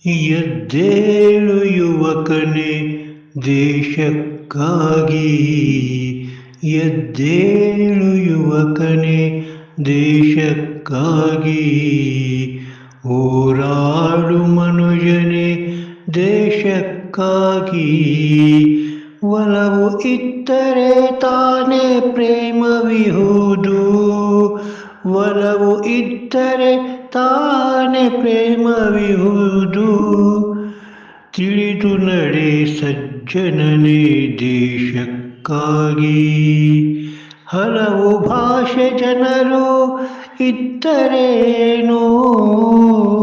ಎದ್ದೇಳು ಯುವಕನೇ ದೇಶಕ್ಕಾಗಿ. ಎದ್ದೇಳು ಯುವಕನೇ ದೇಶಕ್ಕಾಗಿ. ಹೋರಾಡು ಮನುಜನೇ ದೇಶಕ್ಕಾಗಿ. ಒಲವು ಇದ್ದರೆ ತಾನೇ ಪ್ರೇಮವಿಹುದು. ಒಲವು ಇದ್ದರೆ ತಾನೇ ಪ್ರೇಮವಿಹುದು. ತಿಳಿದು ನಡೆ ಸಜ್ಜನನೇ ದೇಶಕ್ಕಾಗಿ. ಹಲವು ಭಾಷೆ ಜನರು ಇದ್ದರೇನೋ.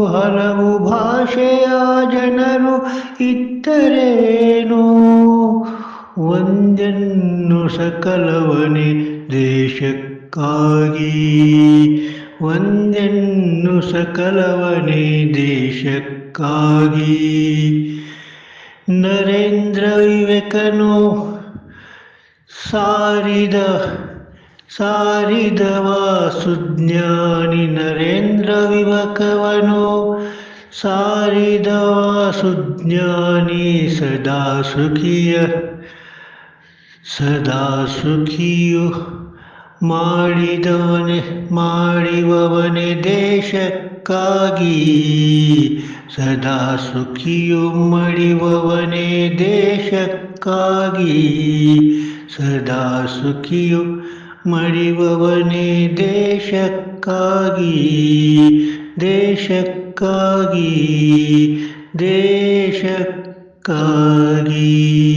ಹಲವು ಭಾಷೆಯ ಜನರು ಇದ್ದರೇನೋ. ಒಂದೆನ್ನು ಸಕಲವನೇ ದೇಶಕ್ಕಾಗಿ. ಒಂದೆನ್ನು ಸಕಲವನೇ ದೇಶಕ್ಕಾಗಿ. ನರೇಂದ್ರ ವಿವೇಕನು ಸಾರಿದವ ಸುಜ್ಞಾನಿ. ನರೇಂದ್ರ ವಿವೇಕವನು ಸಾರಿದವ ಸುಜ್ಞಾನಿ. ಸದಾ ಸುಖಿಯು ಮಾಡಿವವನೇ ದೇಶಕ್ಕಾಗಿ. ಸದಾ ಸುಖಿಯು ಮಾಡಿವವನೇ ದೇಶಕ್ಕಾಗಿ. ಸದಾ ಸುಖಿಯು ಮಾಡಿವವನೇ ದೇಶಕ್ಕಾಗಿ. ದೇಶಕ್ಕಾಗಿ. ದೇಶಕ್ಕಾಗಿ.